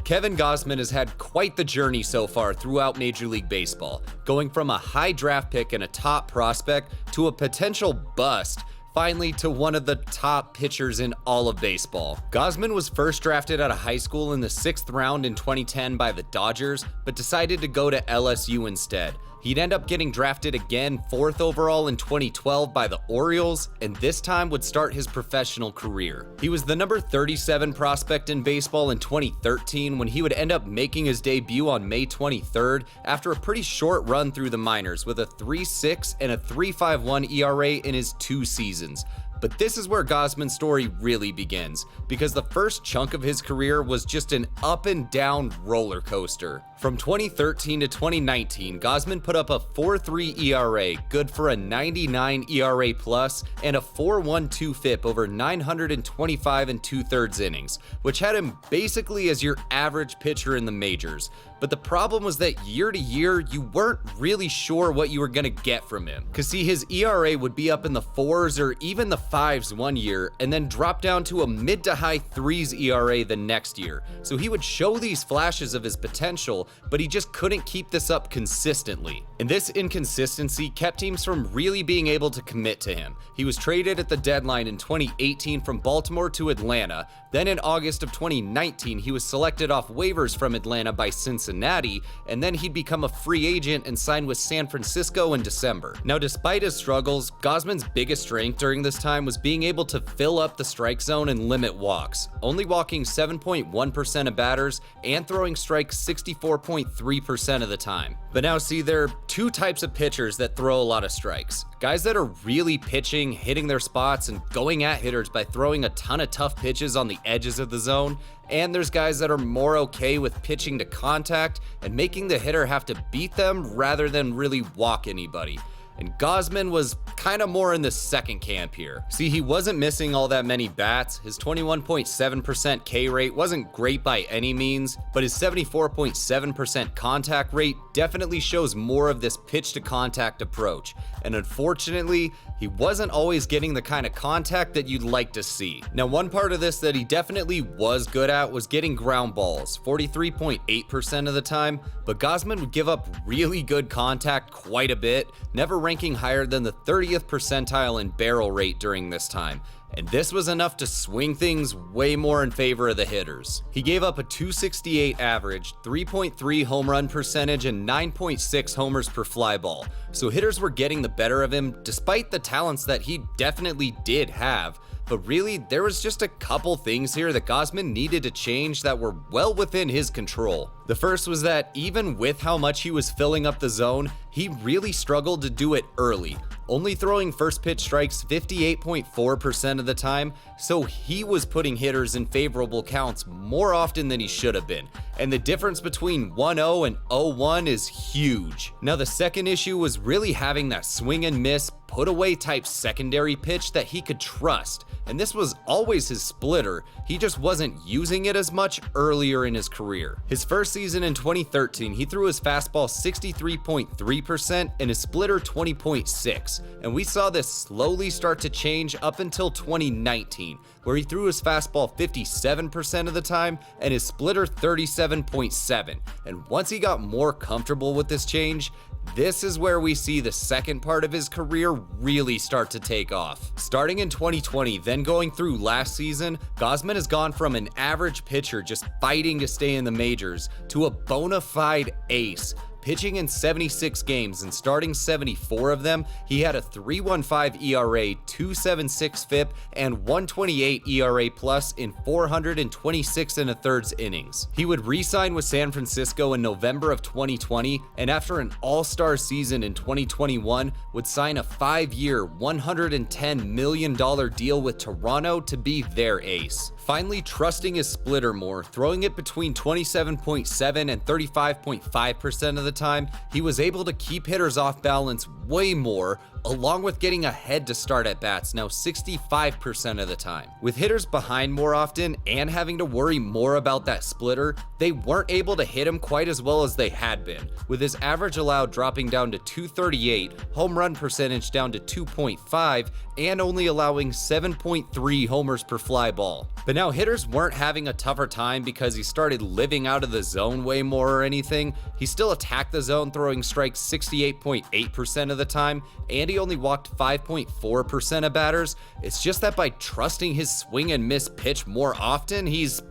Kevin Gausman has had quite the journey so far throughout Major League Baseball, going from a high draft pick and a top prospect to a potential bust, finally to one of the top pitchers in all of baseball. Gausman was first drafted out of high school in the 6th round in 2010 by the Dodgers, but decided to go to LSU instead. He'd end up getting drafted again 4th overall in 2012 by the Orioles, and this time would start his professional career. He was the number 37 prospect in baseball in 2013 when he would end up making his debut on May 23rd after a pretty short run through the minors with a 3.6 and a 3.51 ERA in his 2 seasons. But this is where Gausman's story really begins, because the first chunk of his career was just an up and down roller coaster. From 2013 to 2019, Gausman put up a 4.3 ERA, good for a 99 ERA plus, and a 4.12 FIP over 925 2/3 innings, which had him basically as your average pitcher in the majors. But the problem was that year to year, you weren't really sure what you were going to get from him. Cause see, his ERA would be up in the 4s or even the 5s one year, and then drop down to a mid to high 3s ERA the next year. So he would show these flashes of his potential, but he just couldn't keep this up consistently. And this inconsistency kept teams from really being able to commit to him. He was traded at the deadline in 2018 from Baltimore to Atlanta. Then in August of 2019, he was selected off waivers from Atlanta by Cincinnati, and then he'd become a free agent and signed with San Francisco in December. Now, despite his struggles, Gausman's biggest strength during this time was being able to fill up the strike zone and limit walks, only walking 7.1% of batters and throwing strikes 64.3% of the time. But now see, there are two types of pitchers that throw a lot of strikes. Guys that are really pitching, hitting their spots, and going at hitters by throwing a ton of tough pitches on the edges of the zone. And there's guys that are more okay with pitching to contact and making the hitter have to beat them rather than really walk anybody. And Gausman was kind of more in the second camp here. See, he wasn't missing all that many bats. His 21.7% K rate wasn't great by any means, but his 74.7% contact rate definitely shows more of this pitch to contact approach. And unfortunately, he wasn't always getting the kind of contact that you'd like to see. Now, one part of this that he definitely was good at was getting ground balls, 43.8% of the time, but Gausman would give up really good contact quite a bit, never ranking higher than the 30th percentile in barrel rate during this time. And this was enough to swing things way more in favor of the hitters. He gave up a 268 average, 3.3 home run percentage, and 9.6 homers per fly ball. So hitters were getting the better of him despite the talents that he definitely did have. But really, there was just a couple things here that Gausman needed to change that were well within his control. The first was that even with how much he was filling up the zone, he really struggled to do it early, only throwing first pitch strikes 58.4% of the time, so he was putting hitters in favorable counts more often than he should have been. And the difference between 1-0 and 0-1 is huge. Now, the second issue was really having that swing and miss, put away type secondary pitch that he could trust. And this was always his splitter, he just wasn't using it as much earlier in his career. His first season in 2013, he threw his fastball 63.3% and his splitter 20.6%. And we saw this slowly start to change up until 2019, where he threw his fastball 57% of the time and his splitter 37.7%. And once he got more comfortable with this change, this is where we see the second part of his career really start to take off. Starting in 2020, then going through last season, Gausman has gone from an average pitcher just fighting to stay in the majors to a bona fide ace. Pitching in 76 games and starting 74 of them, he had a 3.15 ERA, 2.76 FIP, and 1.28 ERA plus in 426 1/3 innings. He would re-sign with San Francisco in November of 2020, and after an all-star season in 2021, would sign a 5-year, $110 million deal with Toronto to be their ace. Finally trusting his splitter more, throwing it between 27.7 and 35.5% of the time, he was able to keep hitters off balance way more, along with getting ahead to start at bats now 65% of the time. With hitters behind more often and having to worry more about that splitter, they weren't able to hit him quite as well as they had been, with his average allowed dropping down to 238, home run percentage down to 2.5, and only allowing 7.3 homers per fly ball. But But now hitters weren't having a tougher time because he started living out of the zone way more or anything. He still attacked the zone, throwing strikes 68.8% of the time, and he only walked 5.4% of batters. It's just that by trusting his swing and miss pitch more often, he's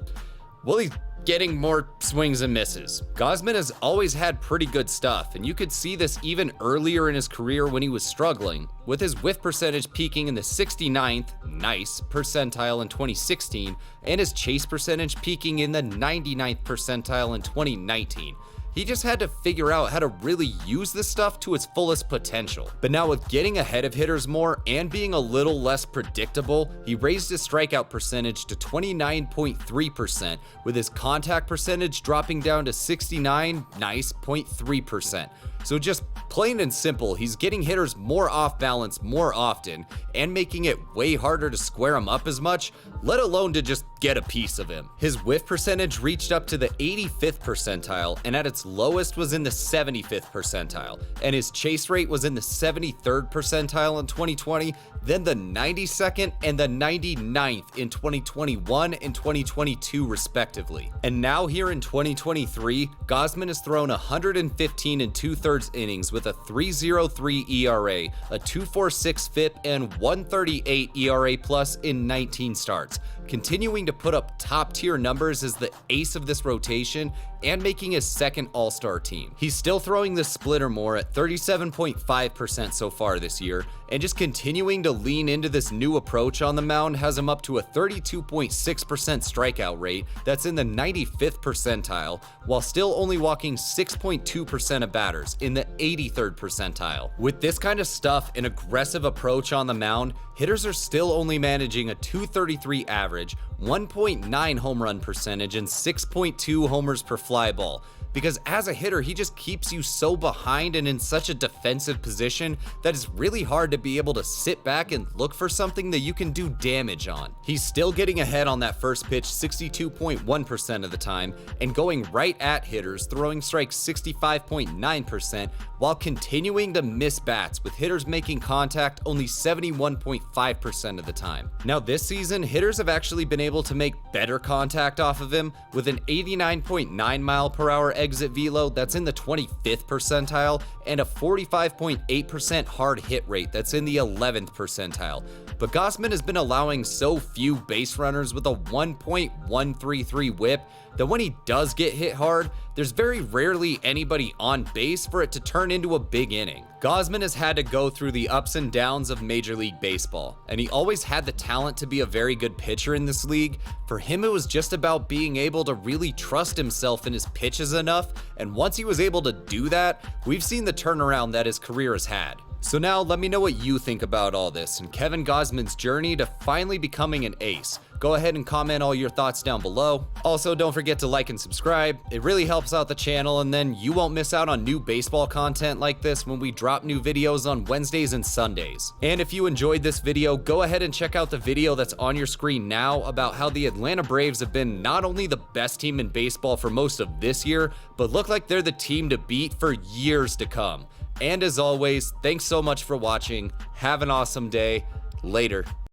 getting more swings and misses. Gausman has always had pretty good stuff, and you could see this even earlier in his career when he was struggling, with his whiff percentage peaking in the 69th, nice, percentile in 2016, and his chase percentage peaking in the 99th percentile in 2019. He just had to figure out how to really use this stuff to its fullest potential. But now with getting ahead of hitters more and being a little less predictable, he raised his strikeout percentage to 29.3%, with his contact percentage dropping down to 69, nice, 0.3%. So just plain and simple, he's getting hitters more off balance more often and making it way harder to square him up as much, let alone to just get a piece of him. His whiff percentage reached up to the 85th percentile and at its lowest was in the 75th percentile, and his chase rate was in the 73rd percentile in 2020, then the 92nd and the 99th in 2021 and 2022 respectively. And now here in 2023, Gausman has thrown 115 2/3 innings with a 3.03 ERA, a 2.46 FIP, and 1.38 ERA plus in 19 starts, continuing to put up top-tier numbers as the ace of this rotation and making his second All-Star team. He's still throwing the splitter more at 37.5% so far this year, and just continuing to lean into this new approach on the mound has him up to a 32.6% strikeout rate that's in the 95th percentile, while still only walking 6.2% of batters in the 83rd percentile. With this kind of stuff and aggressive approach on the mound, hitters are still only managing a 233 average, 1.9 home run percentage, and 6.2 homers per fly ball. Because as a hitter, he just keeps you so behind and in such a defensive position that it's really hard to be able to sit back and look for something that you can do damage on. He's still getting ahead on that first pitch 62.1% of the time and going right at hitters, throwing strikes 65.9% while continuing to miss bats, with hitters making contact only 71.5% of the time. Now this season, hitters have actually been able to make better contact off of him with an 89.9 mile per hour exit velo that's in the 25th percentile and a 45.8% hard hit rate that's in the 11th percentile. But Gausman has been allowing so few base runners with a 1.133 whip that when he does get hit hard, there's very rarely anybody on base for it to turn into a big inning. Gausman has had to go through the ups and downs of Major League Baseball, and he always had the talent to be a very good pitcher in this league. For him, it was just about being able to really trust himself in his pitches enough, and once he was able to do that, we've seen the turnaround that his career has had. So now let me know what you think about all this and Kevin Gausman's journey to finally becoming an ace. Go ahead and comment all your thoughts down below. Also, don't forget to like and subscribe. It really helps out the channel, and then you won't miss out on new baseball content like this when we drop new videos on Wednesdays and Sundays. And if you enjoyed this video, go ahead and check out the video that's on your screen now about how the Atlanta Braves have been not only the best team in baseball for most of this year, but look like they're the team to beat for years to come. And as always, thanks so much for watching. Have an awesome day. Later.